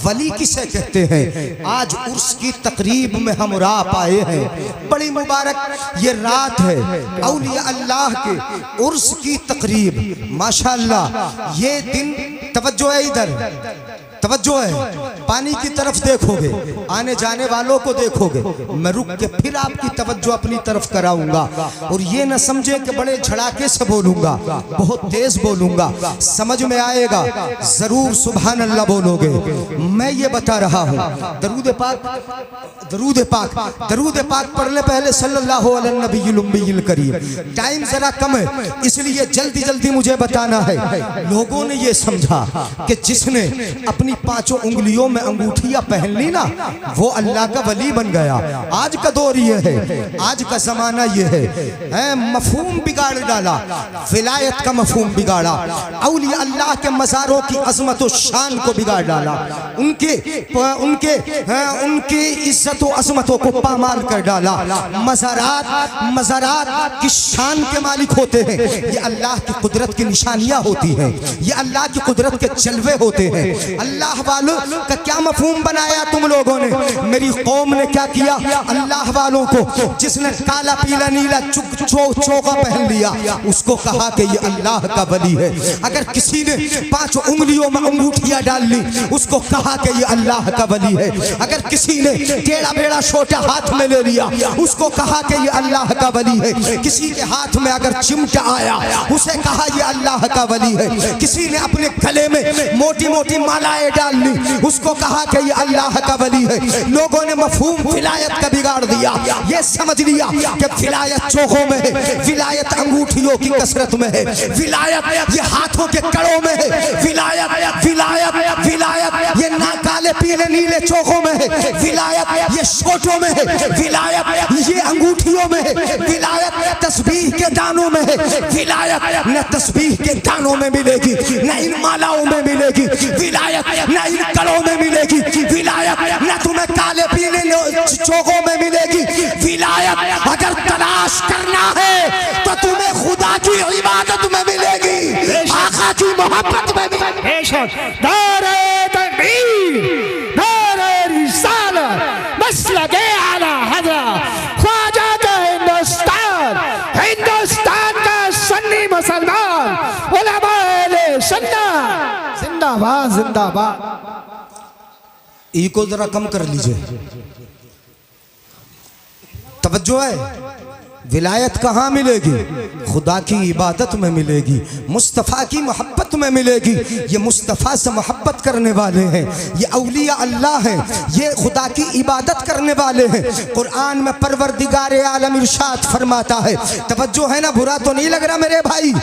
वली किसे कहते हैं। आज उर्स की तकरीब में हम रात आए हैं, बड़ी मुबारक ये रात है औलिया अल्लाह के उर्स की तकरीब। माशाअल्लाह ये दिन, तवज्जो है इधर, तवज्जो है, पानी की तरफ देखोगे, आने जाने वालों को देखोगे, मैं रुक के फिर आपकी तवज्जो अपनी तरफ कराऊंगा। और ये न समझे कि बड़े झड़ाके से बोलूंगा, बहुत तेज बोलूंगा, समझ में आएगा जरूर सुभान अल्लाह बोलोगे। मैं ये बता रहा हूँ, दरूद पाक, दरूद पाक, दरूद पाक पढ़ने पहले सल्लल्लाहु अलैहि नबील करीम। टाइम जरा कम है इसलिए जल्दी जल्दी मुझे बताना है। लोगों ने ये समझा कि जिसने अपनी पांचों उंगलियों में अंगूठियां पहन ली ना वो अल्लाह का वली बन गया। आज का दौर ये है, आज का जमाना ये है, मफहूम बिगाड़ डाला, विलायत का मफहूम बिगाड़ा, औलिया अल्लाह के मज़ारों की अजमत और शान को बिगाड़ डाला, उनके उनके उनकी इज्जत और अजमतों को पामाल कर डाला। मज़ारात की शान के मालिक होते हैं, ये अल्लाह की कुदरत की निशानियां होती हैं, ये अल्लाह की कुदरत के जलवे होते हैं। अल्लाह वालों का क्या मफहूम बनाया तुम लोगों ने, मेरी कौम ने क्या किया। अल्लाह वालों को जिसने काला पीला नीला चोगा पहन लिया उसको कहा कि ये अल्लाह का वली है। अगर किसी ने पांच उंगलियों में अंगूठियां डाल ली उसको कहा कि ये अल्लाह का वली है। अगर किसी ने टेढ़ा बेड़ा छोटा हाथ में ले लिया उसको कहा कि ये अल्लाह का वली है। किसी के हाथ में अगर चिमटा आया उसे कहा ये अल्लाह का वली है। किसी ने अपने गले में मोटी मोटी मालाएं डाल ली उसको कहा कि ये अल्लाह का वली है। लोगों ने मफहूम विलायत का बिगाड़ दिया, ये समझ लिया कि विलायत चोखों में है, विलायत अंगूठियों की कसरत में है, विलायत ये हाथों के कड़ों में है, विलायत विलायत विलायत ये ना काले पीले नीले चोखों में है, विलायत ये शोटों में है, विलायत ये अंगूठियों में है, विलायत तस्बीह के दानों में है। विलायत न तस्बीह के दानों में मिलेगी, न इन मालाओं में मिलेगी, विलायत न इन कड़ों में मिलेगी, विलायत न तुम्हें काले पीले चोखों में मिलेगी। विलायत अगर तलाश करना है तो तुम्हें खुदा की इबादत में मिलेगी, आका की मोहब्बत में मिलेगी। नारे तकबीर, नारे रिसालत, मसलके आला हज़रत ख्वाजा का हिंदुस्तान, हिंदुस्तान का सुन्नी मुसलमान, उलमाए सुन्नत जिंदाबाद जिंदाबाद। ई को जरा कम कर लीजिए, तवज्जो है। विलायत कहाँ मिलेगी? खुदा की इबादत में मिलेगी, मुस्तफ़ा की मोहब्बत में मिलेगी। ये मुस्तफ़ा से मोहब्बत करने वाले हैं, ये औलिया अल्लाह हैं, ये खुदा की इबादत करने वाले हैं। कुरान में परवरदिगार आलम इरशाद फरमाता है, तवज्जो है ना, बुरा तो नहीं लग रहा मेरे भाई?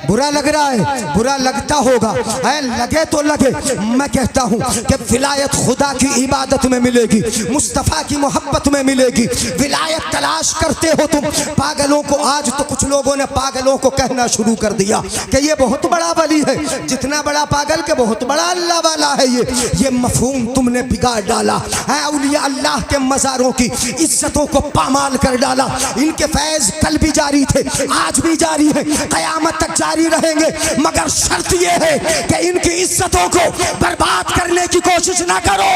बुरा लग रहा है? बुरा लगता होगा, है लगे तो लगे। मैं कहता हूँ कि विलायत खुदा की इबादत में मिलेगी, मुस्तफ़ा की मोहब्बत में मिलेगी। विलायत तलाश करते हो तुम पागलों को, आज तो कुछ लोगों ने पागलों को कहना शुरू कर दिया कि ये बहुत बड़ा वली है, जितना बड़ा पागल के बहुत बड़ा अल्लाह वाला है। ये मफहूम तुमने बिगाड़ डाला है, औलिया अल्लाह के मज़ारों की इज्जतों को पामाल कर डाला। इनके फैज़ कल भी जारी थे, आज भी जारी है, क़यामत तक जारी रहेंगे, मगर शर्त ये है कि इनकी इज्जतों को बर्बाद करने की कोशिश ना करो।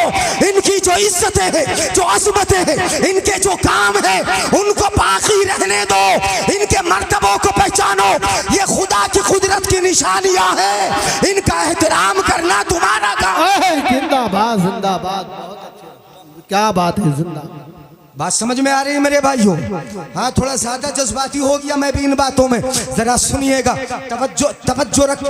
इनकी जो इज्जतें हैं, जो अज़मतें हैं, इनके जो काम है उनको बाकी रहने दो, इनके मर्तबों को पहचानो। ये खुदा की कुदरत की निशानियां हैं, इनका एहतराम करना तुम्हारा काम है। जिंदाबाद जिंदाबाद, बहुत अच्छे, क्या बात है, जिंदाबाद। बात समझ में आ रही है मेरे भाइयों? हाँ, थोड़ा ज्यादा जज्बाती हो गया मैं भी इन बातों में, जरा सुनिएगा, तवज्जो रख।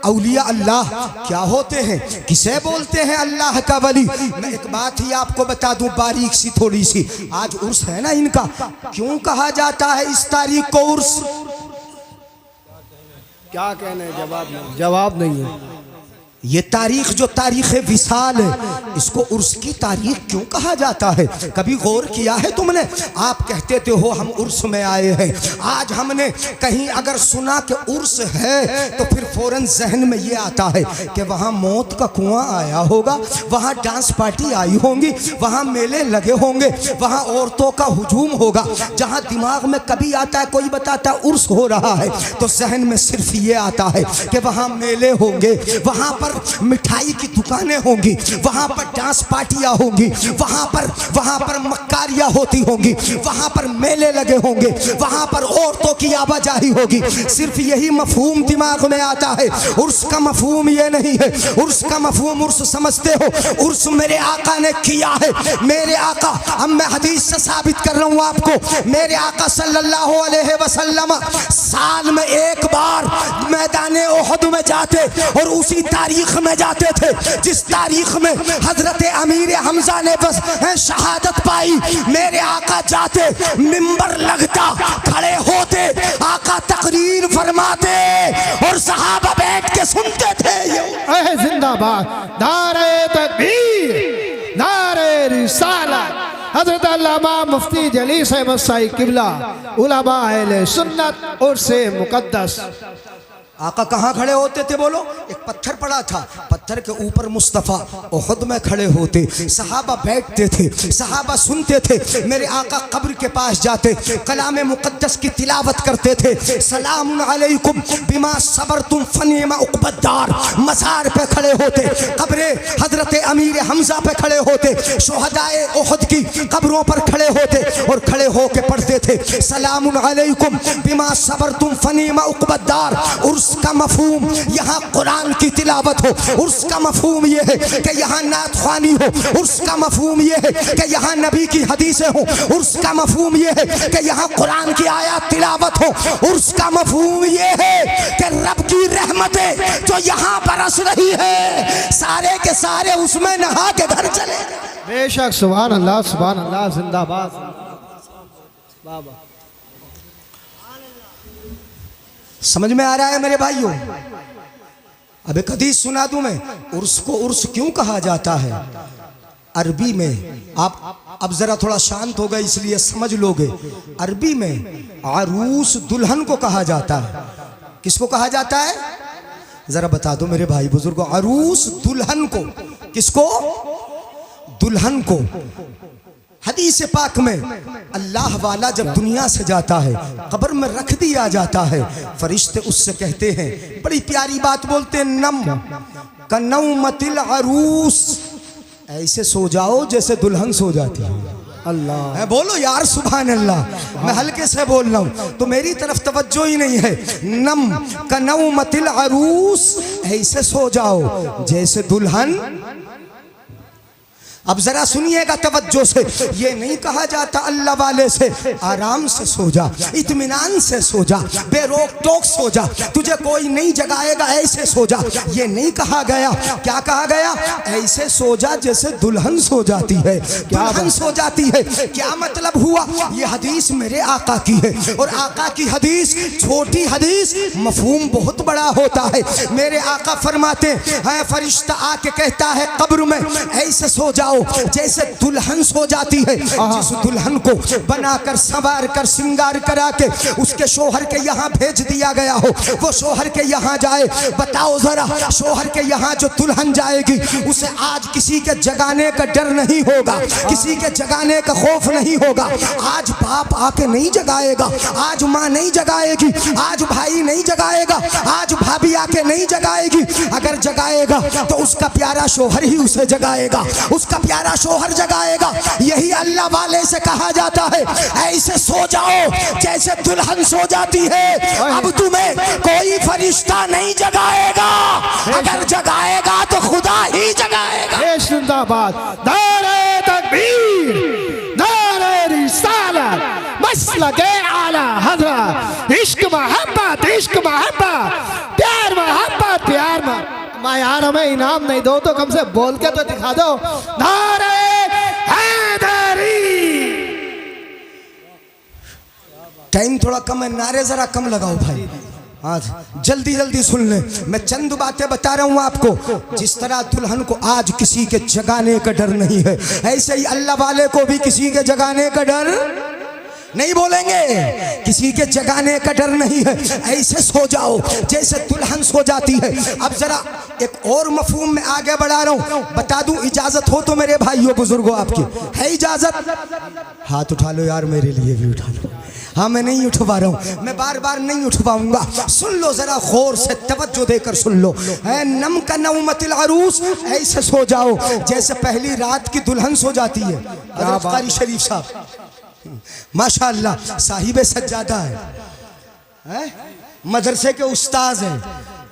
औलिया अल्लाह क्या होते हैं, किसे बोलते हैं अल्लाह का वली? मैं एक बात ही आपको बता दूं, बारीक सी थोड़ी सी। आज उर्स है ना इनका, क्यों कहा जाता है इस तारीख को उर्स? क्या कहने, जवाब नहीं है। ये तारीख जो तारीख विसाल है, इसको उर्स की तारीख क्यों कहा जाता है? कभी गौर किया है तुमने? आप कहते थे हो हम उर्स में आए हैं, आज हमने कहीं अगर सुना कि उर्स है तो फिर फौरन जहन में ये आता है कि वहाँ मौत का कुआं आया होगा, वहाँ डांस पार्टी आई होंगी, वहाँ मेले लगे होंगे, वहाँ औरतों का हुजूम होगा। जहाँ दिमाग में कभी आता है, कोई बताता है उर्स हो रहा है, तो जहन में सिर्फ ये आता है कि वहाँ मेले होंगे, वहाँ पर पर मिठाई की दुकानें होंगी, वहाँ पर डांस पार्टियाँ होंगी, वहाँ पर मक्कारियाँ होती होंगी, वहाँ पर मेले लगे होंगे, वहाँ पर औरतों की आवाजाही होगी। सिर्फ यही मफहूम दिमाग में आता है। उर्स का मफहूम ये नहीं है। उर्स का मफहूम उर्स समझते हो, उर्स मेरे आका ने किया है। मेरे आका, अब मैं हदीस से साबित कर रहा हूँ आपको, मेरे आका सल्लल्लाहु अलैहि वसल्लम साल में एक बार मैदाने ओहद में जाते और उसी तारीख में जाते थे जिस तारीख में हजरत अमीर हमजा ने बस शहादत पाई। मेरे आका जाते, मिंबर लगता, खड़े होते, आका तकरीर फरमाते और सहाबा बैठ के सुनते थे। ऐ जिंदाबाद, नारे तकबीर, नारे रिसालत। हजरत अल्लामा मुफ्ती जलील साहिब साई किबला, उलमा अहले सुन्नत और से मुकद्दस। आका कहाँ खड़े होते थे बोलो? एक पत्थर पड़ा था, पत्थर के ऊपर मुस्तफ़ा ओहद में खड़े होते, सहाबा बैठते थे, सहाबा सुनते थे। मेरे आका कब्र के पास जाते, कलाम मुक़द्दस की तिलावत करते थे। सलामुन अलैकुम बिमा सबरतुम फनिमा उक़बद्दार। मज़ार पे खड़े होते, कब्रे हजरत अमीर हमजा पे खड़े होते, शुहदाए ओहद की कब्रों पर खड़े होते और खड़े होके पढ़ते थे सलामुन अलैकुम बिमा सबरतुम फनिमा उक़बद्दार। उसका मफहूम यहाँ कुरान की तिलावत हो, उसका मफहूम ये है कि यहाँ नात ख्वानी हो, उसका मफहूम ये है कि यहाँ नबी की हदीसें हो, उसका मफहूम ये है कि यहाँ कुरान की आयत तिलावत हो, उसका मफहूम ये है कि रब की रहमतें जो यहाँ बरस रही है सारे के सारे उसमें नहा के घर चले। बेशक, सुभान अल्लाह, सुभान अल्लाह, जिंदाबाद बाबा। समझ में आ रहा है मेरे भाइयों? अब एक हदीस सुना दूं मैं। उर्स को उर्स क्यों कहा जाता है अरबी में? आप अब जरा थोड़ा शांत हो गए इसलिए समझ लोगे। अरबी में आरूस दुल्हन को कहा जाता है। किसको कहा जाता है जरा बता दो मेरे भाई बुजुर्गों? आरूस दुल्हन को। किसको? दुल्हन को। हदीस पाक में अल्लाह वाला जब दुनिया से जाता है, कब्र में रख दिया जाता है, फरिश्ते उससे कहते हैं, बड़ी प्यारी बात बोलते हैं, नम कनौमतिल अरूस, ऐसे सो जाओ जैसे दुल्हन सो जाती है। अल्लाह है, बोलो यार सुभान अल्लाह। मैं हल्के से बोल रहा हूँ तो मेरी तरफ तवज्जो ही नहीं है। नम कनौमतिल अरूस, ऐसे सो जाओ जैसे दुल्हन। अब जरा सुनिएगा तवज्जो से, ये नहीं कहा जाता अल्लाह वाले से आराम से सो जा, इत्मीनान से सो जा, बेरोक टोक सो जा, तुझे कोई नहीं जगाएगा, ऐसे सो जा। ये नहीं कहा गया। क्या कहा गया? ऐसे सो जा जैसे दुल्हन सो जाती है, दुल्हन सो जाती है। क्या मतलब हुआ? ये हदीस मेरे आका की है और आका की हदीस छोटी हदीस, मफहूम बहुत बड़ा होता है। मेरे आका फरमाते हैं, फरिश्ता आके कहता है कब्र में ऐसे सो जाओ जैसे दुल्हन सो जाती है। जिस दुल्हन को बनाकर संवार कर श्रृंगार करा के उसके शोहर के यहाँ भेज दिया गया हो, वो शोहर के यहाँ जाए। बताओ जरा, शोहर के यहाँ जो दुल्हन जाएगी उसे आज किसी के जगाने का डर नहीं होगा, किसी के जगाने का खौफ नहीं होगा। आज बाप आके नहीं जगाएगा, आज माँ नहीं जगाएगी, आज भाई नहीं जगाएगा, आज भाभी आके नहीं जगाएगी। अगर जगाएगा तो उसका प्यारा शोहर ही उसे जगाएगा, उसका प्यारा शोहर जगाएगा। यही अल्लाह वाले से कहा जाता है, ऐसे सो जाओ जैसे दुल्हन सो जाती है। अब तुम्हें कोई फरिश्ता नहीं जगाएगा, अगर जगाएगा तो खुदा ही जगाएगा। जिंदाबाद, नारे तकबीर, नारे रिसालत, मसलके आला हज़रत, इश्क मोहब्बत, इश्क मोहब्बत, प्यार मोहब्बत, प्यार मोहब्बत। माँ यार हमें इनाम नहीं दो तो कम से बोल के तो दिखा दो, नारे हैदरी। टाइम थोड़ा कम है, नारे जरा कम लगाओ भाई। आज जल्दी जल्दी सुन ले, मैं चंद बातें बता रहा हूँ आपको। जिस तरह दुल्हन को आज किसी के जगाने का डर नहीं है, ऐसे ही अल्लाह वाले को भी किसी के जगाने का डर नहीं। बोलेंगे किसी के जगाने का डर नहीं है। ऐसे सो जाओ जैसे दुल्हन सो जाती है। अब जरा एक और मफहूम में आगे बढ़ा रहा हूँ, बता दूं, इजाजत हो तो मेरे भाइयों बुजुर्गों, आपकी है इजाजत? हाथ उठा लो यार, मेरे लिए भी उठा लो। हाँ मैं नहीं उठवा रहा हूँ, मैं बार बार नहीं उठवाऊंगा। सुन लो जरा गौर से, तवज्जो देकर सुन लो। है नम का नौमतिल अरूस, ऐसे सो जाओ जैसे पहली रात की दुल्हन सो जाती है। हज़रत कारी शरीफ साहब माशाअल्लाह साहिब सज्जादा है, मदरसे के उस्ताद हैं,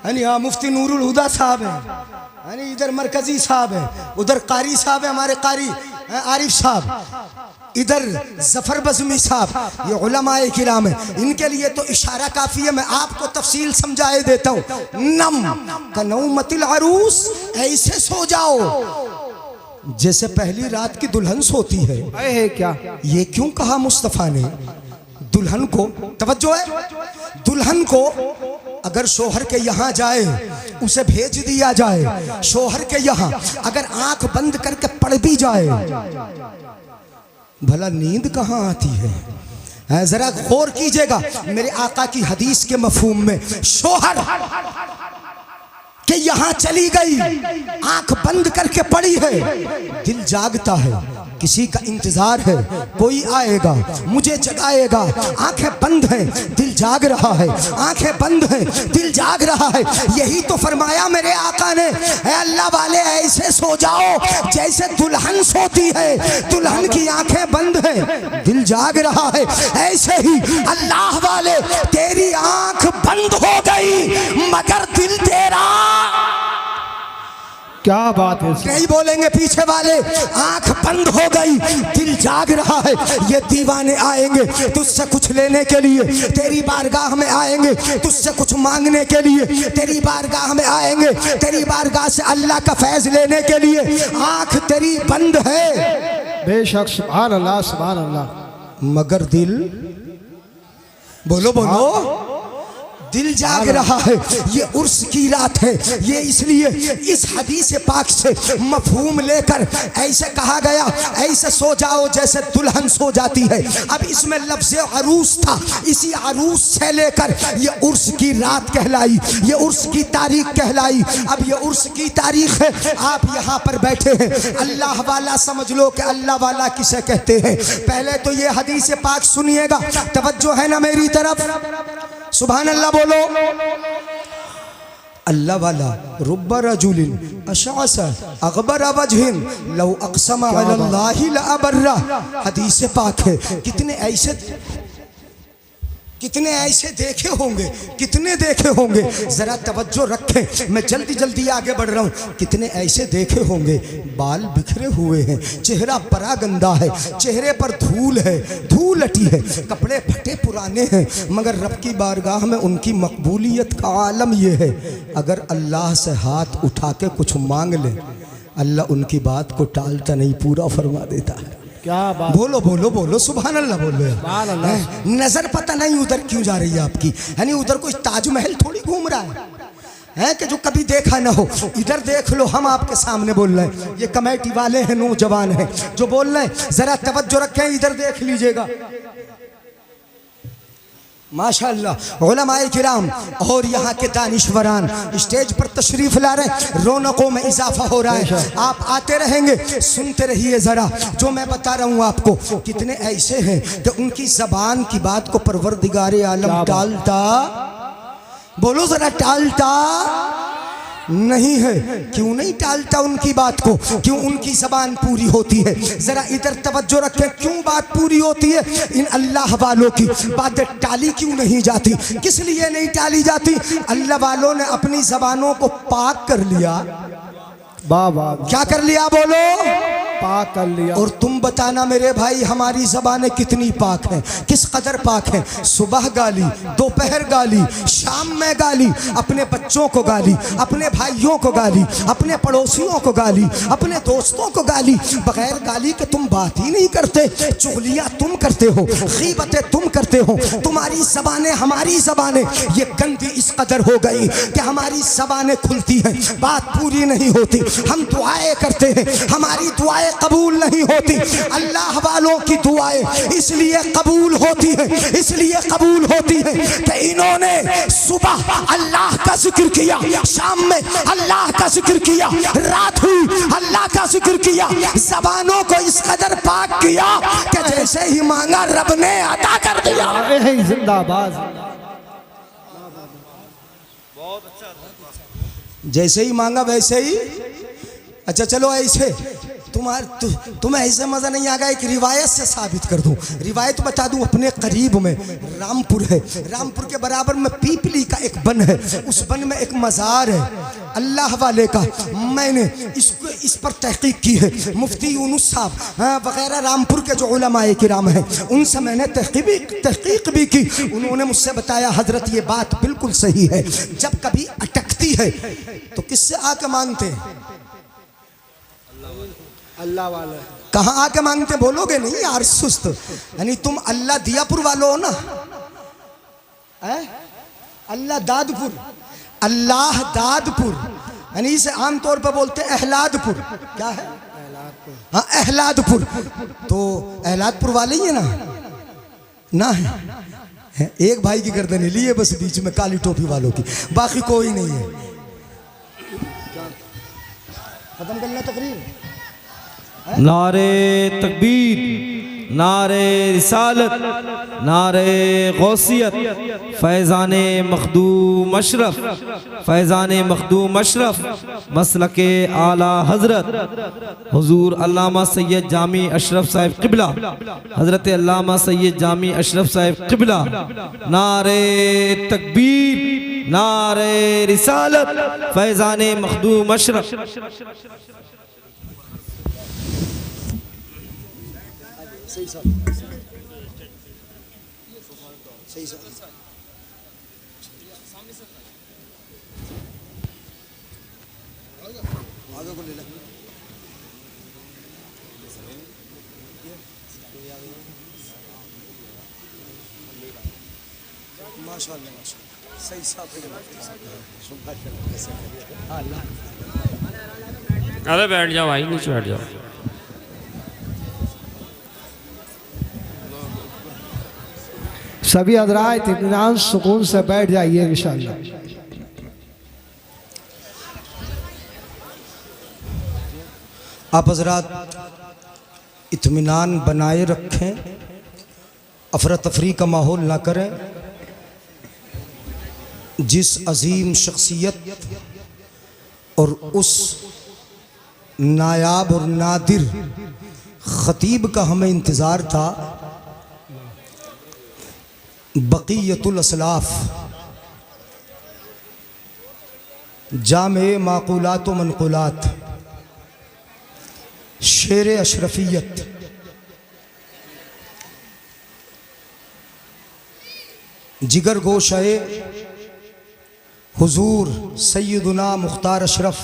यानी हाँ मुफ्ती नूरुल हुदा साहब हैं, यानी इधर मरकजी साहब है, उधर कारी साहब है हमारे कारी आरिफ साहब, इधर जफर बज़मी साहब, ये उलमाए किराम है। इनके लिए तो इशारा काफ़ी है, मैं आपको तफसील समझाए देता हूँ। नम का नौमतिल अरूस, ऐसे सो जाओ जैसे पहली रात की दुल्हन सोती है। क्या ये क्यों कहा मुस्तफ़ा ने? दुल्हन को, तवज्जो है, दुल्हन को अगर शोहर के यहाँ जाए, उसे भेज दिया जाए शोहर के यहाँ, अगर आंख बंद करके पढ़ भी जाए, भला नींद कहाँ आती है? जरा गौर कीजिएगा मेरे आका की हदीस के मफहूम में। शोहर के यहाँ चली गई, आंख बंद करके पड़ी है, दिल जागता है, किसी का इंतजार है, कोई आएगा मुझे जगाएगा, आंखें बंद हैं दिल जाग रहा है, आंखें बंद हैं दिल जाग रहा है। यही तो फरमाया मेरे आका ने, अल्लाह वाले ऐसे सो जाओ जैसे दुल्हन सोती है, दुल्हन की आंखें बंद हैं दिल जाग रहा है। ऐसे ही अल्लाह वाले तेरी आंख बंद हो गई मगर दिल तेरा, क्या बात है, नहीं बोलेंगे पीछे वाले, आंख बंद हो गई दिल जाग रहा है। ये दीवाने आएंगे तुझसे कुछ लेने के लिए, तेरी बारगाह में आएंगे तुझसे कुछ मांगने के लिए, तेरी बारगाह में आएंगे तेरी बारगाह से अल्लाह का फैज लेने के लिए, आंख तेरी बंद है बेशक, सुभान अल्लाह सुभान अल्लाह, मगर दिल, बोलो बोलो, दिल जाग रहा है। ये उर्स की रात है, ये इसलिए इस हदीस पाक से मफहूम लेकर ऐसे कहा गया, ऐसे सो जाओ जैसे दुल्हन सो जाती है। अब इसमें लफ्ज़ अरूस था, इसी अरूस से लेकर ये उर्स की रात कहलाई, ये उर्स की तारीख कहलाई। अब ये उर्स की तारीख है, आप यहाँ पर बैठे हैं, अल्लाह वाला समझ लो कि अल्लाह वाला किसे कहते हैं। पहले तो ये हदीस पाक सुनिएगा, तवज्जो है ना मेरी तरफ, सुभान अल्लाह बोलो। अल्लाह वाला रुब्बा रजुलिन अशअस अगबर वजहिन लौ अक़सम अलल्लाहि लअबर्रा, हदीस पाक है। कितने ऐसे देखे होंगे, कितने देखे होंगे, जरा तवज्जो रखें, मैं जल्दी जल्दी आगे बढ़ रहा हूँ। कितने ऐसे देखे होंगे बाल बिखरे हुए हैं, चेहरा बड़ा गंदा है, चेहरे पर धूल है, धूल लटी है, कपड़े फटे पुराने हैं, मगर रब की बारगाह में उनकी मकबूलियत का आलम यह है, अगर अल्लाह से हाथ उठा के कुछ मांग ले, अल्लाह उनकी बात को टालता नहीं, पूरा फरमा देता है। क्या बात, बोलो बोलो बोलो, सुभान अल्लाह बोलो। नजर पता नहीं उधर क्यों जा रही है आपकी, यानी उधर कोई ताजमहल थोड़ी घूम रहा है कि जो कभी देखा ना हो। इधर देख लो, हम आपके सामने बोल रहे हैं, ये कमेटी वाले हैं, नौजवान हैं जो बोल रहे हैं, जरा तवज्जो रखें, इधर देख लीजिएगा। माशाअल्लाह उलमाए किराम और यहाँ के दानिश्वरान स्टेज पर तशरीफ ला रहे हैं, रौनकों में इजाफा हो रहा है। आप आते रहेंगे, सुनते रहिए जरा जो मैं बता रहा हूँ आपको। कितने ऐसे हैं कि उनकी जबान की बात को परवरदिगारे आलम टालता, बोलो जरा, टालता नहीं है। क्यों नहीं टालता उनकी बात को? क्यों उनकी जबान पूरी होती है। जरा इधर तवज्जो रखें, क्यों बात पूरी होती है? इन अल्लाह वालों की बातें टाली क्यों नहीं जाती? किस लिए नहीं टाली जाती? अल्लाह वालों ने अपनी जबानों को पाक कर लिया। बाबा क्या कर लिया? बोलो, पाक कर लिया। और तुम बताना मेरे भाई, हमारी ज़बानें कितनी पाक हैं, किस कदर पाक हैं। सुबह गाली, दोपहर गाली, शाम में गाली, अपने बच्चों को गाली, अपने भाइयों को गाली, अपने पड़ोसियों को गाली, अपने दोस्तों को गाली। बगैर गाली के तुम बात ही नहीं करते। चुगलियाँ तुम करते हो, गीबतें तुम करते हो। तुम्हारी ज़बानें, हमारी ज़बानें ये गंदी इस कदर हो गई कि हमारी ज़बानें खुलती हैं, बात पूरी नहीं होती। हम दुआएं करते हैं, हमारी दुआएं कबूल नहीं होती। अल्लाह वालों की दुआएं इसलिए कबूल होती हैं, इसलिए कबूल होती हैं कि इन्होंने सुबह अल्लाह का जिक्र किया, शाम में अल्लाह का जिक्र किया, रात हुई अल्लाह का जिक्र किया। ज़बानों को इस कदर पाक किया कि जैसे ही मांगा रब ने अता कर दिया। जिंदाबाद। जैसे ही मांगा वैसे ही। अच्छा चलो ऐसे तुम्हें ऐसे मज़ा नहीं आएगा, एक रिवायत से साबित कर दूं। रिवायत बता दूं, अपने करीब में रामपुर है, रामपुर के बराबर में पीपली का एक बन है, उस बन में एक मज़ार है अल्लाह वाले का। मैंने इस पर तहकीक की है, मुफ्ती यूनुस साहब वगैरह रामपुर के जो उलमाए किराम हैं उनसे मैंने तहकीक भी की। उन्होंने मुझसे बताया हजरत ये बात बिल्कुल सही है, जब कभी अटकती है तो किससे आके मांगते हैं? अल्लाह वाला। कहाँ आके मांगते? बोलोगे नहीं यार सुस्त, यानी तुम अल्लाह दियापुर वालों हो ना, अल्लाह दादपुर, अल्लाह दादपुर, यानी इसे आमतौर पर बोलते अहलादपुर। क्या है? हाँ अहलादपुर। तो अहलादपुर वाले ही है ना है? एक भाई की गर्दन हिली है बस बीच में काली टोपी वालों की, बाकी कोई नहीं है। खत्म करना तकरीर। नारे तकबीर, नारे रिसालत, नारे गौसियत, फैज़ाने मखदूम अशरफ, फैज़ाने मखदूम अशरफ, मसलके आला हज़रत हुज़ूर अल्लामा सैयद जामी अशरफ साहिब क़िबला, हज़रत अल्लामा सैयद जामी अशरफ साहिब क़िबला। नारे तकबीर, नारे रिसालत, फैज़ाने मखदूम अशरफ। अरे बैठ जाओ भाई, नीचे बैठ जाओ। सभी हज़रात इत्मीनान सुकून से बैठ जाइए इंशाअल्लाह। आप हजरात इत्मीनान बनाए रखें, अफरा तफरी का माहौल ना करें। जिस अजीम शख्सियत और उस नायाब और नादिर ख़तीब का हमें इंतज़ार था, बक़ियतुल असलाफ, जामे माक़ूलात व मनक़ूलात, शेर अशरफियत, जिगर गोशाए हुजूर सैयदुना मुख्तार अशरफ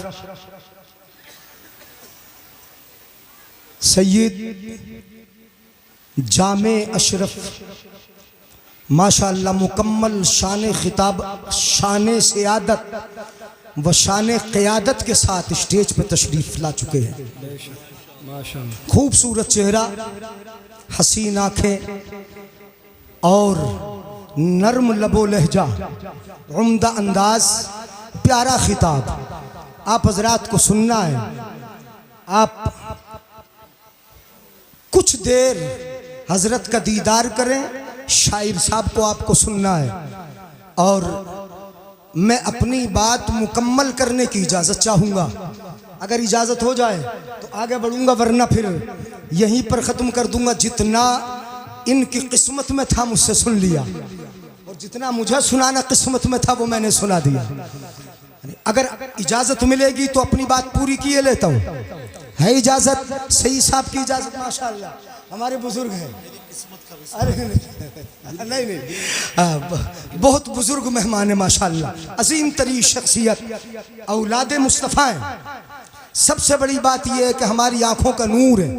सैयद जामे अशरफ, माशाअल्लाह मुकम्मल शान खिताब, शान सियादत व शान क़ियादत के साथ स्टेज पर तशरीफ़ ला चुके हैं। खूबसूरत चेहरा, हसीन आँखें और नर्म लबो लहजा, उम्दा अंदाज, प्यारा खिताब। आप हजरात को सुनना है। आप कुछ देर हजरत का दीदार करें, शायर साहब को आपको सुनना है और मैं अपनी बात मुकम्मल करने की इजाज़त चाहूँगा। अगर इजाज़त हो जाए तो आगे बढ़ूँगा, वरना फिर यहीं पर ख़त्म कर दूँगा। जितना इनकी किस्मत में था मुझसे सुन लिया, और जितना मुझे सुनाना किस्मत में था वो मैंने सुना दिया। अगर इजाज़त मिलेगी तो अपनी बात पूरी किए लेता हूँ। है इजाज़त? सही साहब की इजाज़त? माशाअल्लाह, हमारे बुजुर्ग हैं। अरे नहीं, बहुत बुजुर्ग मेहमान है माशाअल्लाह, अजीम तरी शख्सियत, औलाद मुस्तफ़ा हैं। सबसे बड़ी बात यह है कि हमारी आंखों का नूर है,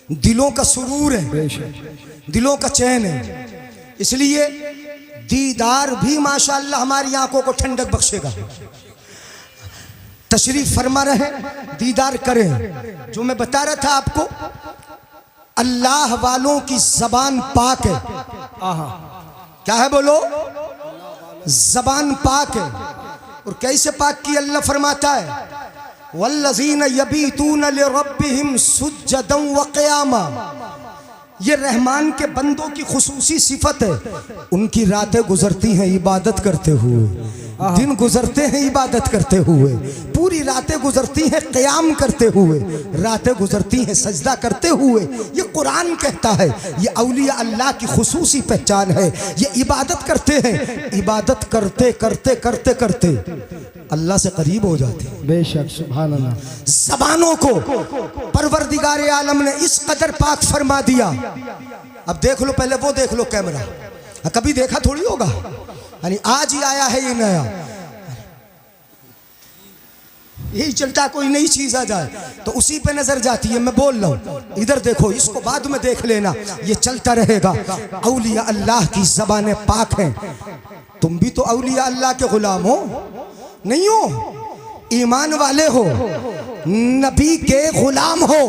दिलों का सुरूर है, दिलों का चैन है। इसलिए दीदार भी माशाअल्लाह हमारी आंखों को ठंडक बख्शेगा। तशरीफ फरमा रहे, दीदार करें। जो मैं बता रहा था आपको, अल्लाह वालों की जबान पाक है। क्या है बोलो? जबान पाक है। और कैसे पाक की? अल्लाह फरमाता है वल्लज़ीन यबीतून लिरब्बिहिम सुज्जदन व क़ियामा। ये रहमान के बंदों की खुसूसी सिफत है। उनकी रातें गुजरती हैं इबादत करते हुए, दिन गुजरते हैं इबादत करते हुए, पूरी रातें गुजरती हैं क़याम करते हुए, रातें गुजरती हैं सजदा करते हुए। ये कुरान कहता है, ये औलिया अल्लाह की खुसूसी पहचान है। ये इबादत करते हैं, इबादत करते करते करते करते अल्लाह से करीब हो जाते हैं। बेशक सुभान अल्लाह। ज़बानों को परवरदिगार आलम ने इस कदर पाक फरमा दिया। अब देख लो, पहले वो देख लो कैमरा, कभी देखा थोड़ी होगा, यानी आज ही आया है ये नया। यही चलता, कोई नई चीज आ जाए तो उसी पे नजर जाती है। मैं बोल रहा हूं, इधर देखो, इसको बाद में देख लेना, ये चलता रहेगा। औलिया अल्लाह की ज़बानें पाक हैं। तुम भी तो औलिया अल्लाह के गुलाम हो, नहीं हो? ईमान वाले हो, नबी के गुलाम हो,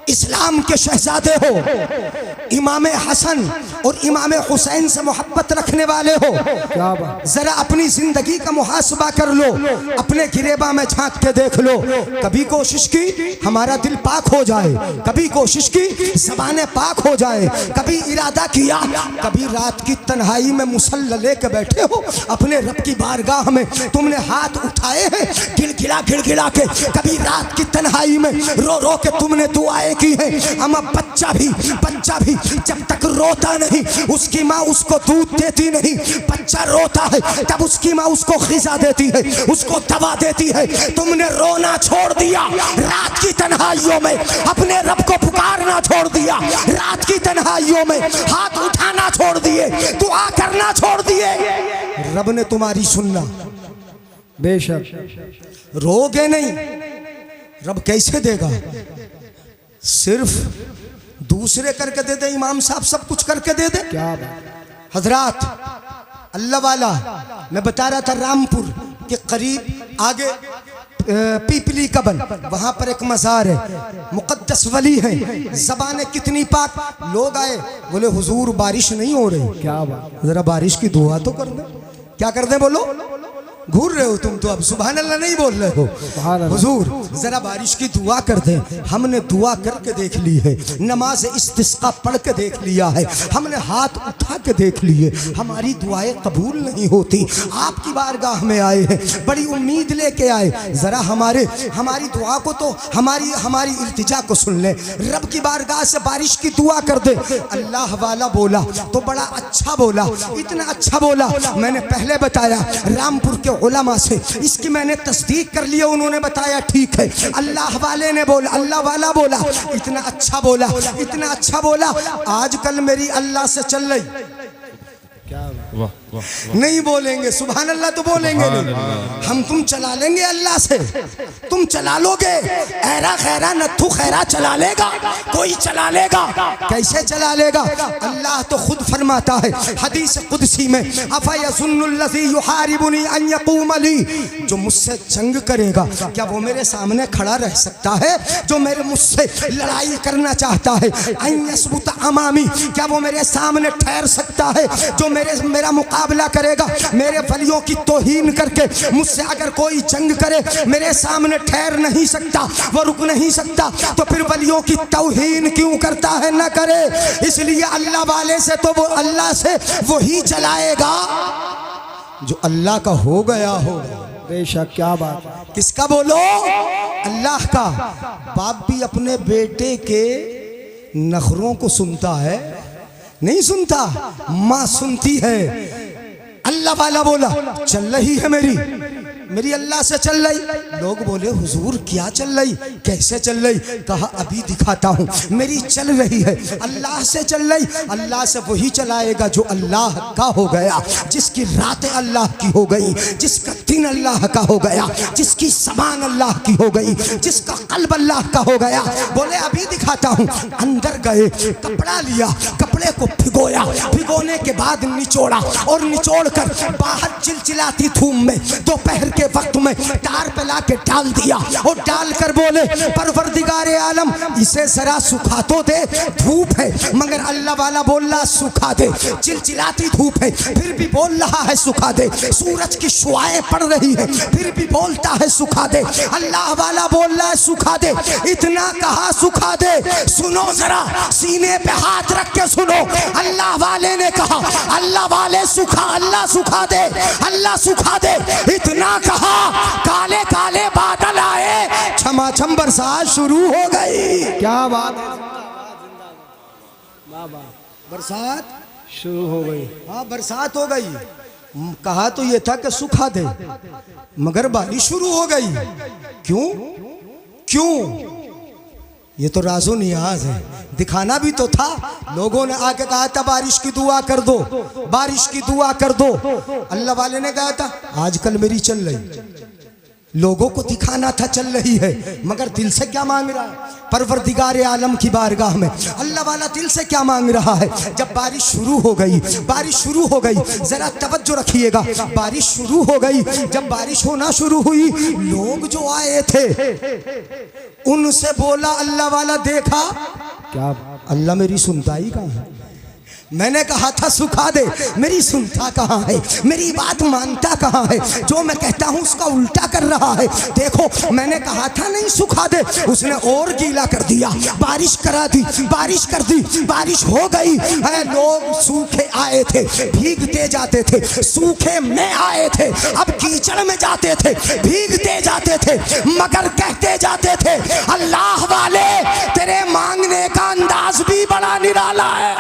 इस्लाम के शहजादे हो, इमाम हसन और इमाम हुसैन से मोहब्बत रखने वाले हो। क्या बात। जरा अपनी जिंदगी का मुहासबा कर लो, अपने गिरेबा में झांक के देख लो। कभी कोशिश की हमारा दिल पाक हो जाए, कभी कोशिश की ज़बानें पाक हो जाए, कभी इरादा किया, कभी रात की तन्हाई में मुसल्ला लेके बैठे हो अपने रब की बारगाह में, तुमने हाथ उठाए हैं गिड़गिड़ा के, कभी रात की तन्हाई में रो रो के तुमने दुआएं की है। अम्मा बच्चा भी जब तक रोता नहीं उसकी माँ उसको दूध देती नहीं। बच्चा रोता है तब उसकी माँ उसको ग़िज़ा देती है, उसको दवा देती है। तुमने रोना छोड़ दिया, रात की तन्हाइयों में अपने रब को पुकारना छोड़ दिया, रात की तन्हाइयों में हाथ उठाना छोड़ दिए, दुआ करना छोड़ दिए। रब ने तुम्हारी सुनना। बेशक। रोगे नहीं, रब कैसे देगा? सिर्फ दूसरे करके दे दे, इमाम साहब सब कुछ करके दे दे। क्या बात। हजरात, अल्लाह वाला, मैं बता रहा था रामपुर के करीब आगे पीपली कबन, वहां पर एक मज़ार है, मुक़द्दस वली है। ज़बानें कितनी पाक। लोग आए, बोले हुजूर बारिश नहीं हो रही। क्या बात। जरा बारिश की दुआ तो कर दे। क्या कर दे? बोलो, घूर रहे हो तुम तो, अब सुभान अल्लाह नहीं बोल रहे हो। हुजूर जरा बारिश की दुआ कर दें। हमने दुआ करके देख ली है, नमाज इस्तिस्का पढ़ के देख लिया है, हमने हाथ उठा के देख लिए, हमारी दुआएं कबूल नहीं होती। आपकी बारगाह में आए हैं, बड़ी उम्मीद लेके आए, जरा हमारी दुआ को तो हमारी इल्तिजा को सुन ले। रब की बारगाह से बारिश की दुआ कर दे। अल्लाह वाला बोला तो बड़ा अच्छा बोला, इतना अच्छा बोला, मैंने पहले बताया रामपुर के उलमा से इसकी मैंने तस्दीक कर लिया, उन्होंने बताया ठीक है। अल्लाह वाले ने बोला, अल्लाह वाला बोला, इतना अच्छा बोला, इतना अच्छा बोला। आजकल मेरी अल्लाह से चल रही, नहीं बोलेंगे सुभान अल्लाह तो बोलेंगे नहीं, हम तुम चला लेंगे अल्लाह से। तुम चला लोगे, ऐरा खैरा नत्थु खैरा चला लेगा, कोई चला लेगा? कैसे चला लेगा? अल्लाह तो खुद फरमाता है हदीस कुदसी में, अफयज़ुन्नुल्लज़ी युहारिबुनी अन यक़ूम ली, जो मुझसे जंग करेगा क्या वो मेरे सामने खड़ा रह सकता है? जो मेरे मुझसे लड़ाई करना चाहता है, अन यसबुत अमामी, क्या वो मेरे सामने ठहर सकता है? जो मेरा मुकाबला करेगा, मेरे वलियों की तौहीन करके मुझसे अगर कोई जंग करे, मेरे सामने ठहर नहीं सकता, वो रुक नहीं सकता, तो फिर वलियों की तौहीन क्यों करता है? न करे। इसलिए अल्लाह वाले से तो वो अल्लाह से वही चलाएगा जो अल्लाह का हो गया होगा। बेशक। क्या बात। किसका बोलो? अल्लाह का। बाप भी अपने बेटे के नखरों को सुनता है? नहीं सुनता, माँ सुनती है। अल्लाह वाला बोला चल रही है मेरी अल्लाह से चल रही। लोग बोले हुजूर क्या चल रही, कैसे चल रही? कहा अभी दिखाता हूँ। मेरी चल रही है, अल्लाह से चल रही। अल्लाह से वही चलाएगा जो अल्लाह का हो गया, जिसकी रातें अल्लाह की हो गई, जिसका दिन अल्लाह का हो गया, जिसकी ज़बान अल्लाह की हो गई, जिसका कल्ब अल्लाह का हो गया। बोले अभी दिखाता हूँ। अंदर गए, कपड़ा लिया, कपड़ा कपड़े को भिगोया, भिगोने के बाद निचोड़ा और निचोड़ कर बाहर चिलचिलाती धूप में दोपहर के वक्त में तार पे ला के डाल दिया और डाल कर बोले परवरदिगारे आलम इसे जरा सुखा तो दे, धूप है। मगर अल्लाह वाला बोल रहा सुखा दे, चिलचिलाती धूप है फिर भी बोल रहा है सुखा दे, सूरज की शुआएं पड़ रही है फिर भी बोलता है सुखा दे। अल्लाह वाला बोल रहा है सुखा दे, इतना कहा सुखा दे। सुनो जरा, सीने पे हाथ रख के सुनो, अल्लाह वाले ने कहा अल्लाह वाले सुखा, अल्लाह सुखा दे, अल्लाह सुखा दे। इतना कहा, काले काले बादल आए, छमाछम बरसात शुरू हो गई। क्या बात है, बरसात शुरू हो गई। हाँ बरसात हो गई। कहा तो ये था कि सुखा दे, मगर बारिश शुरू हो गई। क्यों क्यों? ये तो राजो नियाज है, दिखाना भी तो था। लोगों ने आके कहा था बारिश की दुआ कर दो, बारिश की दुआ कर दो। अल्लाह वाले ने कहा था आजकल मेरी चल रही, लोगों को दिखाना था चल रही है, मगर दिल से क्या मांग रहा है परवरदिगारे आलम की बारगाह में? अल्लाह वाला दिल से क्या मांग रहा है? जब बारिश शुरू हो गई, बारिश शुरू हो गई, जरा तवज्जो रखिएगा, बारिश शुरू हो गई। जब बारिश होना शुरू हुई, लोग जो आए थे उनसे बोला अल्लाह वाला देखा क्या अल्लाह मेरी सुनता ही कहाँ है? मैंने कहा था सुखा दे, मेरी सुनता कहाँ है, मेरी बात मानता कहाँ है? जो मैं कहता हूँ उसका उल्टा कर रहा है। देखो मैंने कहा था नहीं सुखा दे, उसने और गीला कर दिया, बारिश करा दी, बारिश कर दी, बारिश हो गई है। लोग सूखे आए थे भीगते जाते थे, सूखे में आए थे अब कीचड़ में जाते थे, भीगते जाते थे, मगर कहते जाते थे अल्लाह वाले तेरे मांगने का अंदाज भी बड़ा निराला है।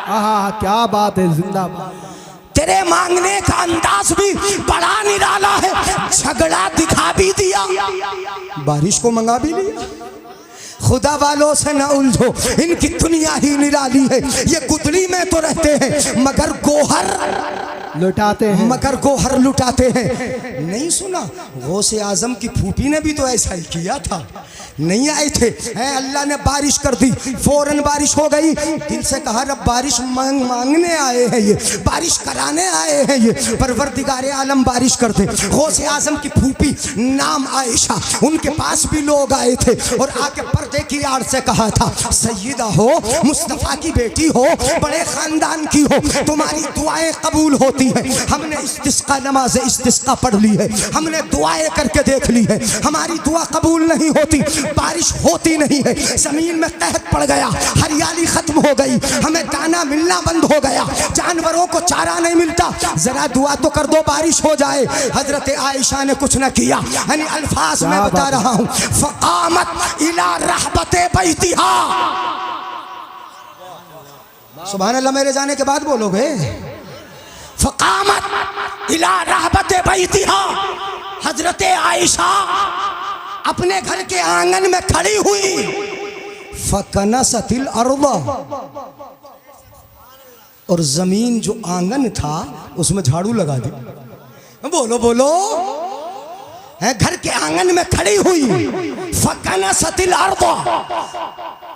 हाँ क्या बात है, जिंदाबाद। तेरे मांगने का अंदाज भी बड़ा निराला है। झगड़ा दिखा भी दिया, बारिश को मंगा भी लिया। खुदा वालों से न उलझो, इनकी दुनिया ही निराली है। ये गुदड़ी में तो रहते हैं मगर गोहर लुटाते हैं, मगर गोहर लुटाते हैं। नहीं सुना, गौसे आजम की फूफी ने भी तो ऐसा ही किया था। नहीं आए थे हैं, अल्लाह ने बारिश कर दी, फौरन बारिश हो गई। दिल से कहा रब बारिश मांगने आए हैं, ये बारिश कराने आए हैं, ये परवरदिगारे आलम बारिश कर दे। गौसे आजम की फूफी नाम आयशा, उनके पास भी लोग आए थे और आके पर्दे की आड़ से कहा था सैयदा हो, मुस्तफ़ा की बेटी हो, बड़े खानदान की हो, तुम्हारी दुआएं कबूल होती हैं। हमने इस्तिस्का नमाज इस्तिस्का पढ़ ली है, हमने दुआएं करके देख ली है, हमारी दुआ कबूल नहीं होती, बारिश होती नहीं है, जमीन में कहत पड़ गया, हरियाली खत्म हो गई, हमें दाना मिलना बंद हो गया, जानवरों को चारा नहीं मिलता, जरा दुआ तो कर दो बारिश हो जाए। हजरत आयशा ने कुछ न किया, यानी अल्फाज में बता रहा हूँ, फ़क़ामत इला रहबते बैतिहा। सुभान अल्लाह, मेरे जाने के बाद बोलोगे फ़क़ामत इला रहबते बैतिहा। हजरत आयशा अपने घर के आंगन में खड़ी हुई, फ़कनसतिल अर्दा, और जमीन जो आंगन था उसमें झाड़ू लगा दी। बोलो बोलो, है घर के आंगन में खड़ी हुई, फ़कनसतिल अर्दा,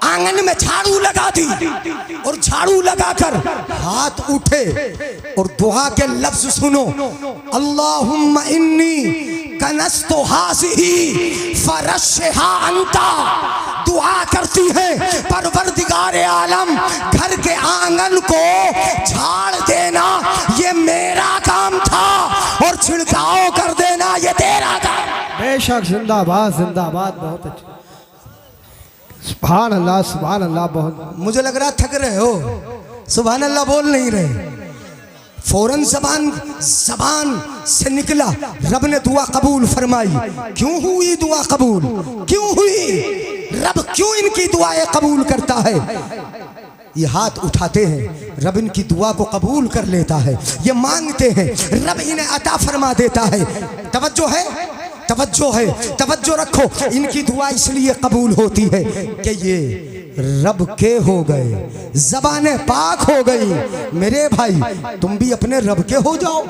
आंगन में झाड़ू लगा दी और झाड़ू लगाकर हाथ उठे और दुआ के लफ्ज सुनो, अल्लाहुम्मा इन्नी कनस्तु हाज़िही फरश्शहा अंता। दुआ करती है परवरदिगारे आलम घर के आंगन को झाड़ देना ये मेरा काम था और छिड़काव कर देना ये तेरा काम। बेशक, जिंदाबाद जिंदाबाद, बहुत अच्छा, सुभान अल्लाह सुभान अल्लाह। बहुत मुझे लग रहा थक रहे हो, सुभान अल्लाह बोल नहीं रहे। फौरन जबान से निकला, रब ने दुआ कबूल फरमाई। क्यों हुई दुआ कबूल? क्यों हुई? रब क्यों इनकी दुआएं कबूल करता है? ये हाथ उठाते हैं, रब इनकी दुआ को कबूल कर लेता है। ये मांगते हैं, रब इन्हें अता फरमा देता है। तवज्जो है, तवज्जो है, तवज्जो रखो। इनकी दुआ इसलिए कबूल होती है कि ये रब के हो गए, ज़बाने पाक हो गई। मेरे भाई तुम भी अपने रब के हो जाओ,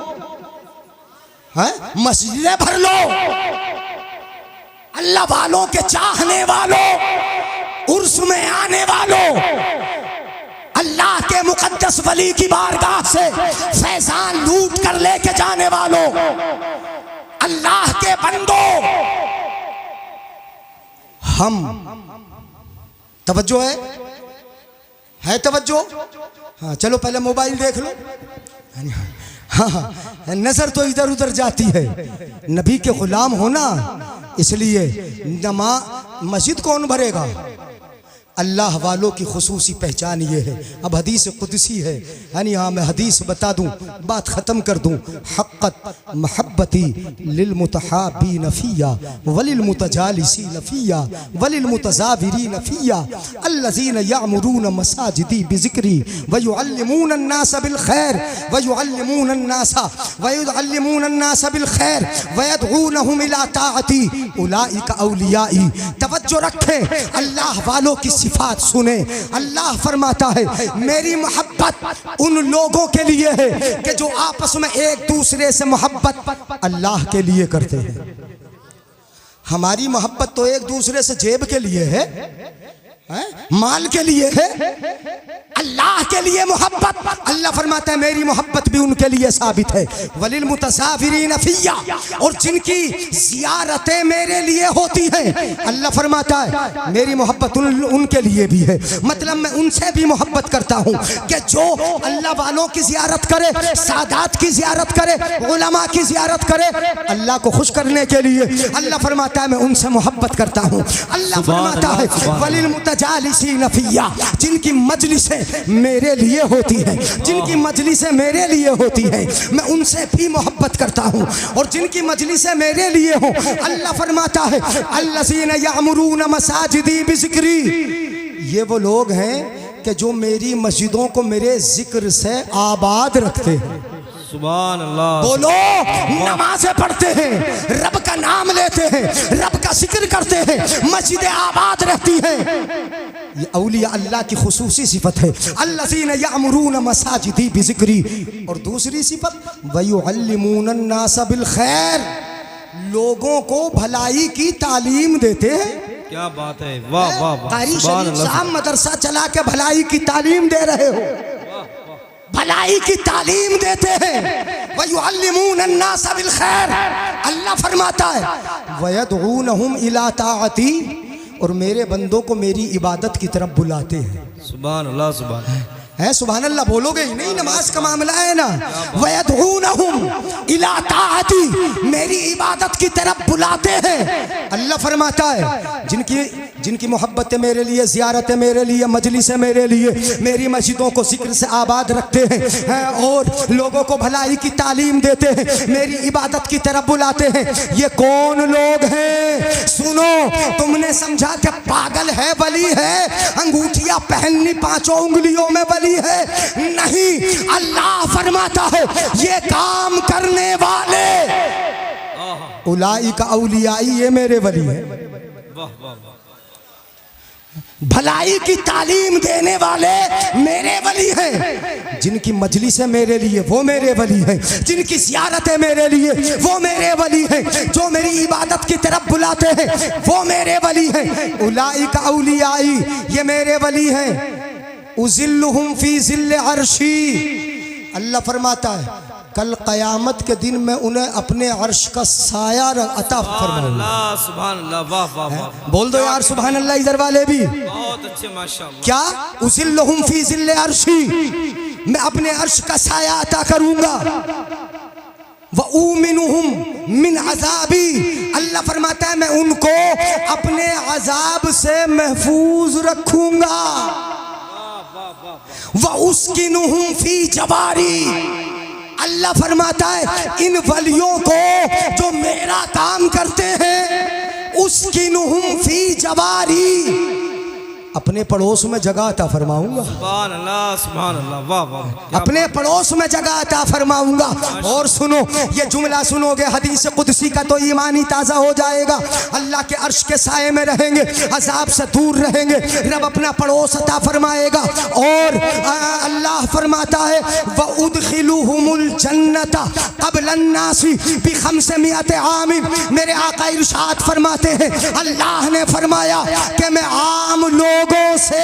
हैं? मस्जिदें भर लो, अल्लाह वालों के चाहने वालों, उर्स में आने वालों, अल्लाह के मुकद्दस मुक़द्दस वली की बारगाह से फैजान लूट कर लेके जाने वालों, अल्लाह के बंदो, हम तवज्जो है तवज्जो? हाँ चलो पहले मोबाइल देख लो। हाँ नजर तो इधर उधर जाती है। नबी के गुलाम होना, इसलिए मस्जिद कौन भरेगा? अल्लाह वालों की खुसूसी पहचान ये है। अब हदीस कुदसी है, यानी हाँ मैं हदीस बता दूं, बात ख़त्म कर दूं। हक़्क़त महब्बती लिल मुतहाबीन फ़िया वलिल मुतजालिसीन फ़िया वलिल मुतज़ाविरीन फ़िया अल्लज़ीन यअमुरून मसाजिदी बिज़िक्री व युअल्लिमून अन्नास बिल खैर व युअल्लिमून अन्नास बिल खैर व यदऊनहुम इला ताअती उलाइका औलियाई। तवज्जो रखें, अल्लाह वालों की सिफात सुने। अल्लाह फरमाता है मेरी मोहब्बत उन लोगों के लिए है कि जो आपस में एक दूसरे से मोहब्बत अल्लाह के लिए करते हैं। हमारी मोहब्बत तो एक दूसरे से जेब के लिए है, माल के लिए है। अल्लाह के लिए मोहब्बत, अल्लाह फरमाता है मेरी मोहब्बत भी उनके लिए साबित है। वलिल मुतसाफिरीन फ़िया, और जिनकी ज़ियारतें मेरे लिए होती हैं, अल्लाह फरमाता है मेरी मोहब्बत उनके लिए भी है। मतलब मैं उनसे भी मोहब्बत करता हूँ कि जो अल्लाह वालों की ज़ियारत करे, सादात की ज़ियारत करे, उलमा की ज़ियारत करे, अल्लाह को खुश करने के लिए अल्लाह फरमाता है मैं उनसे मोहब्बत करता हूँ। अल्लाह फरमाता है वलिल मुतजालिसीन फ़िया, जिनकी मजलिसें मेरे लिए होती है, जिनकी मजलिसें मेरे लिए होती है, मैं उनसे भी मोहब्बत करता हूँ। और जिनकी मजलिसें मेरे लिए हो, अल्लाह फरमाता है अल्लज़ीना यअमुरून मसाजिदी बिज़िक्री, ये वो लोग हैं कि जो मेरी मस्जिदों को मेरे जिक्र से आबाद रखते हैं। सुभान अल्लाह। बोलो, नमाज़ें पढ़ते हैं, रब का नाम लेते हैं, रब का जिक्र करते हैं, मस्जिदें आबाद रहती हैं। ये औलिया अल्लाह की खुसूसी सिफत है। अल्लज़ीना यअमुरून मसाजिदी बिज़िक्री। और दूसरी सिफत वयुअल्लिमून अन्नास बिल खैर, लोगों को भलाई की तालीम देते हैं। क्या बात है, वाह वाह वाह। कारी शरीफ साहब मदरसा चला के भलाई की तालीम दे रहे हो, भलाई की तालीम देते हैं। वयुअल्लिमून अन्नास बिल खैर, अल्लाह फरमाता है वयदऊनहुम इला ताअती, और मेरे बंदों को मेरी इबादत की तरफ बुलाते हैं। सुभान अल्लाह, सुभान है, सुभान अल्लाह बोलोगे ही नहीं, नमाज का मामला है ना। वयदऊनहुम इला ताअती, मेरी इबादत की तरफ बुलाते हैं। अल्लाह फरमाता है जिनकी मोहब्बतें मेरे लिए, ज़ियारतें मेरे लिए, मजलिसें मेरे लिए, मेरी मस्जिदों को जिक्र से आबाद रखते हैं और लोगों को भलाई की तालीम देते हैं, मेरी इबादत की तरफ बुलाते हैं। ये कौन लोग हैं? सुनो, तुमने समझा कि पागल है वली है, अंगूठियां पहननी पांचों उंगलियों में वली है? नहीं, अल्लाह फरमाता है ये काम करने वाले उलाइका औलियाई, ये मेरे वली है। भलाई की तालीम देने वाले मेरे वली हैं। जिनकी मजलिसें मेरे लिए वो मेरे वली हैं, जिनकी ज़ियारतें मेरे लिए वो मेरे वली हैं, जो मेरी इबादत की तरफ बुलाते हैं वो मेरे वली हैं। उलाइका औलियाई, ये मेरे वली हैं। उज़िल्लुहुम फ़ी ज़िल्ल अर्शी, अल्लाह फरमाता है कल क़यामत के दिन मैं उन्हें अपने अर्श का साया अता फरमाऊंगा। सुभान अल्लाह, वाह वाह वाह। बोल दो यार सुभान अल्लाह, इधर वाले भी। बहुत अच्छे, माशाअल्लाह। क्या? उज़िल्लुहुम फ़ी ज़िल्ल अर्शी, मैं अपने अर्श का साया अता करूंगा। व उमिनुहुम मिन अज़ाबी, अल्लाह फरमाता है मैं उनको अपने अजाब से महफूज रखूंगा। व उस्किनुहुम फ़ी जवारी, अल्लाह फरमाता है इन वलियों को जो मेरा काम करते हैं, उस्किनुहुम फ़ी जवारी, अपने पड़ोस में जगह अता फरमाऊंगा। सुभान अल्लाह, सुभान अल्लाह, वाह वाह। अपने पड़ोस में जगह अता फरमाऊंगा। और सुनो, ये जुमला सुनोगे हदीस कुदसी का तो ईमान ही ताज़ा हो जाएगा। अल्लाह के अर्श के साए में रहेंगे, अजाब से दूर रहेंगे, रब अपना पड़ोस अता फरमाएगा। और अल्लाह फरमाता है व उदखिलुहुमुल जन्नता क़ब्ल अन्नासी बि500 आमिन, मेरे आका इरशाद फरमाते हैं अल्लाह ने फरमाया कि मैं आम लोगों से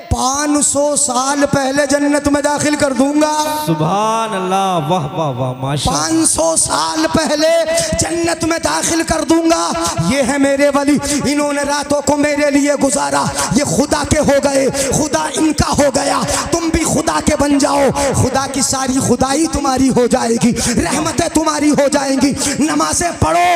500 500 साल पहले जन्नत में दाखिल कर दूंगा। सुभान अल्लाह, वाह वाह वाह, माशाअल्लाह। 500 साल पहले जन्नत में दाखिल कर दूंगा। ये है मेरे वली, इन्होंने रातों को मेरे लिए गुजारा। ये खुदा के हो गए, खुदा इनका हो गया। तुम भी खुदा के बन जाओ, खुदा की सारी खुदाई तुम्हारी हो जाएगी, रहमतें तुम्हारी हो जाएंगी। नमाजें पढ़ो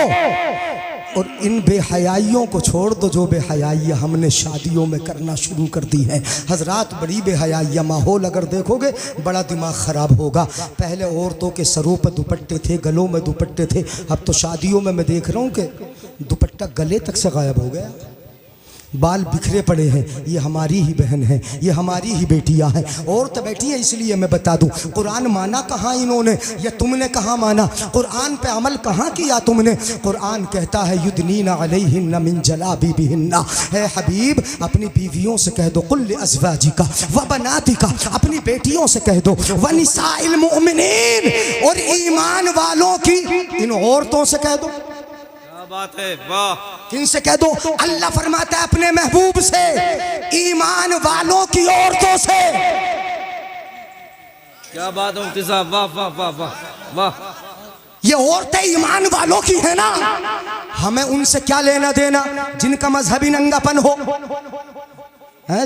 और इन बेहयाइयों को छोड़ दो जो बेहयाइयाँ हमने शादियों में करना शुरू कर दी है। हजरात, बड़ी बेहयाइयाँ, माहौल अगर देखोगे बड़ा दिमाग ख़राब होगा। पहले औरतों के सरों पर दुपट्टे थे, गलों में दुपट्टे थे। अब तो शादियों में मैं देख रहा हूँ कि दुपट्टा गले तक से गायब हो गया, बाल बिखरे पड़े हैं। ये हमारी ही बहन है, ये हमारी ही बेटियां हैं। और तो बैठी है, इसलिए मैं बता दूं, कुरान माना कहाँ इन्होंने, या तुमने कहाँ माना? कुरान पे अमल कहाँ किया तुमने? कुरान कहता है युदनीना अलैहिन्ना मिन जलाबिबिहिन्ना। है हबीब, अपनी बीवियों से कह दो, कुल अज़वाजिका व बनातिका, अपनी बेटियों से कह दो, व निसाइल मुमिनीन, और ईमान वालों की इन औरतों से कह दो। बात है, वाह। किनसे कह दो? अल्लाह फरमाता है अपने महबूब से, ईमान वालों की औरतों से। क्या बात है मुफ्ती साहब, वाह वाह वाह वाह वाह। ये औरतें ईमान वालों की है ना, हमें उनसे क्या लेना देना? जिनका मजहबी नंगापन हो,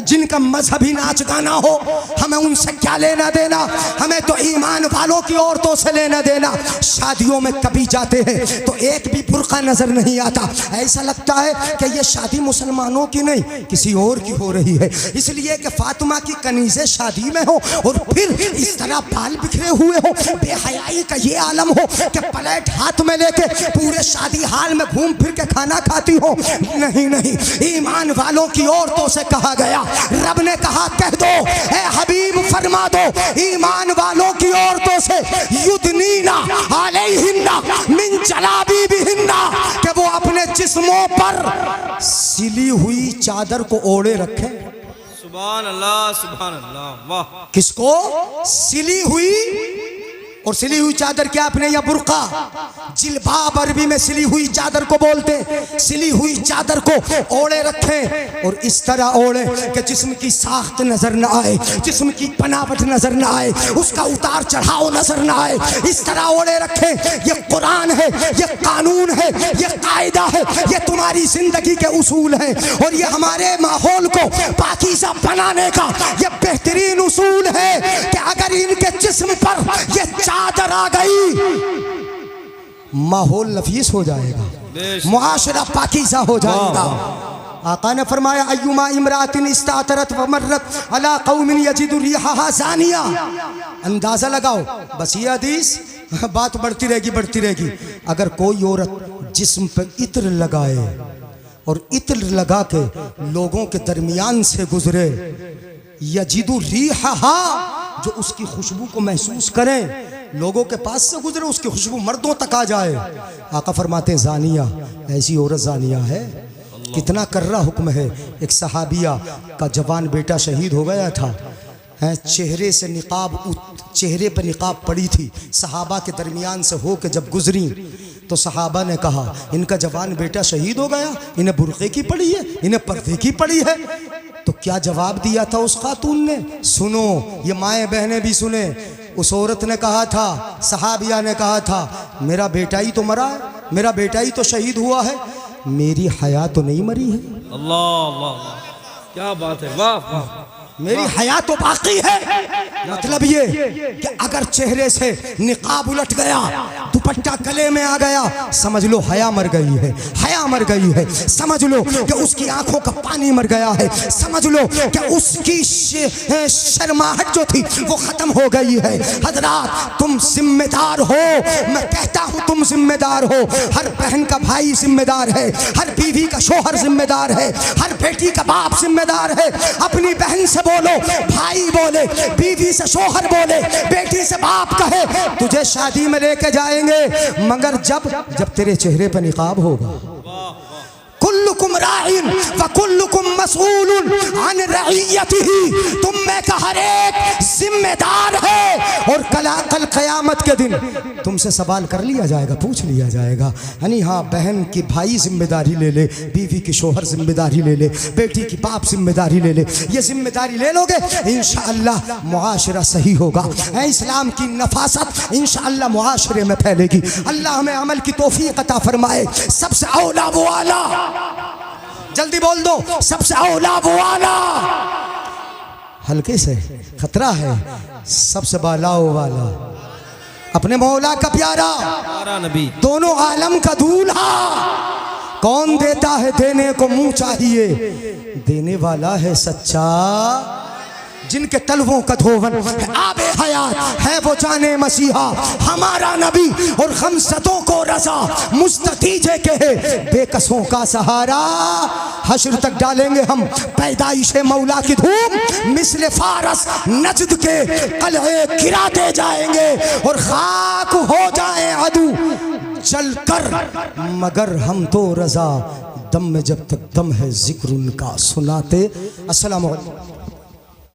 जिनका मजहबी नाच गाना हो, हमें उनसे क्या लेना देना? हमें तो ईमान वालों की औरतों से लेना देना। शादियों में कभी जाते हैं तो एक भी बुर्का नजर नहीं आता, ऐसा लगता है कि ये शादी मुसलमानों की नहीं किसी और की हो रही है। इसलिए कि फातिमा की कनीज़ें शादी में हो और फिर इस तरह बाल बिखरे हुए हो, बेहयाई का ये आलम हो कि प्लेट हाथ में लेके पूरे शादी हाल में घूम फिर के खाना खाती हो। नहीं नहीं, ईमान वालों की औरतों से कहा गया। रब ने कहा कह दो, ए हबीब फरमा दो ईमान वालों की औरतों से, युदनीना अलैहिन्ना मिन जलाबिबिहिन्ना, कि वो अपने जिस्मों पर सिली हुई चादर को ओढ़े रखें। सुभान अल्लाह, सुभान अल्लाह, वाह। किसको? सिली हुई। और सिली हुई चादर क्या अपने या बुर्का? जिलबाब अरबी में सिली हुई चादर को बोलते। सिली हुई चादर को ओढ़े रखें और इस तरह ओढ़े कि जिस्म की साख्त नजर न आए, जिस्म की बनावट नजर न आए, उसका उतार चढ़ाव नजर न आए। इस तरह ओढ़े रखें। ये कुरान है, ये कानून है, ये कायदा है, ये तुम्हारी जिंदगी के उसूल हैं और ये हमारे माहौल को पाकीज़ा बनाने का ये बेहतरीन उसूल है कि अगर इनके जिस्म पर ये चादर आ गई, माहौल नफीस हो जाएगा, मुआशरा पाकीज़ा हो जाएगा। आका ने फरमाया अय्युमा इमरातिन इस्तातरत व मर्रत अला कौमिन यजिदु रिहा ज़ानिया। अंदाज़ा लगाओ, बस ये हदीस बात बढ़ती रहेगी बढ़ती रहेगी। अगर कोई औरत जिस्म पे इत्र लगाए और इत्र लगा के लोगों के दरमियान से गुजरे, यजिदु रिहा, जो उसकी खुशबू को महसूस करें, लोगों के पास से गुजरे, उसकी खुशबू मर्दों तक आ जाए। आका फरमाते हैं जानिया, ऐसी औरत जानिया है। कितना कर्रा हुक्म है। एक सहाबिया का जवान बेटा शहीद हो गया था, चेहरे से निकाब, चेहरे पर निकाब पड़ी थी, सहाबा के दरमियान से हो के जब गुजरी तो सहाबा ने कहा इनका जवान बेटा शहीद हो गया, इन्हें बुर्के की पड़ी है, इन्हें पर्दे की पड़ी है। तो क्या जवाब दिया था उस खातून ने? सुनो, ये माएँ बहनें भी सुने। उस औरत ने कहा था, सहाबिया ने कहा था, मेरा बेटा ही तो मरा है, मेरा बेटा ही तो शहीद हुआ है, मेरी हया तो नहीं मरी है। अल्लाह अल्लाह, क्या बात है, वाह वाह। मेरी हया तो बाकी है। मतलब ये कि अगर चेहरे से निकाब उलट गया, दुपट्टा गले में आ गया, समझ लो हया मर गई है, हया मर गई है। समझ लो कि उसकी आंखों का पानी मर गया है। समझ लो कि उसकी शर्माहट जो थी वो खत्म हो गई है। हजरात, तुम जिम्मेदार हो, मैं कहता हूँ तुम जिम्मेदार हो। हर बहन का भाई जिम्मेदार है, हर बीवी का शोहर जिम्मेदार है, हर बेटी का बाप जिम्मेदार है। अपनी बहन से बोलो, भाई बोले, बीवी से शोहर बोले, बेटी से बाप कहे, तुझे शादी में लेके जाएंगे, मगर जब तेरे चेहरे पर निकाब होगा। कुल्लुकुम राइन व कुल्लुकुम मसऊलुन अन रइयतिही, तुम में का हर एक जिम्मेदार है। और कल क़यामत के दिन तुमसे सवाल कर लिया जाएगा, पूछ लिया जाएगा, यानी हाँ बहन की भाई जिम्मेदारी ले ले, बीवी की शोहर जिम्मेदारी ले ले, बेटी की बाप जिम्मेदारी ले ले। ये जिम्मेदारी ले लोगे इंशाअल्लाह मुआशरा सही होगा। इस्लाम की नफासत इंशाअल्लाह मुआशरे में फैलेगी। अल्लाह हमें अमल की तौफीक अता फरमाए। सबसे औला वो आला, जल्दी बोल दो, सबसे औला वो आला, हल्के से खतरा है, सबसे बालाओ वाला, अपने मौला का प्यारा, प्यारा नबी, दोनों आलम का दूल्हा। कौन देता है देने को मुंह चाहिए, देने वाला है सच्चा, जिनके तलवों का धोवन है आबे हयात है वो जाने मसीहा हमारा नबी। और खमसतों को रजा मुस्ततीजे के है बेकसों का सहारा। हश्र तक डालेंगे हम पैदाइशे मौला की धूम, मिस्ल फारस नजद के कलहे गिराते जाएंगे। और खाक हो जाए अदू चल कर, मगर हम तो रजा, दम में जब तक दम है जिक्र उनका सुनाते। अस्सलाम वालेकुम।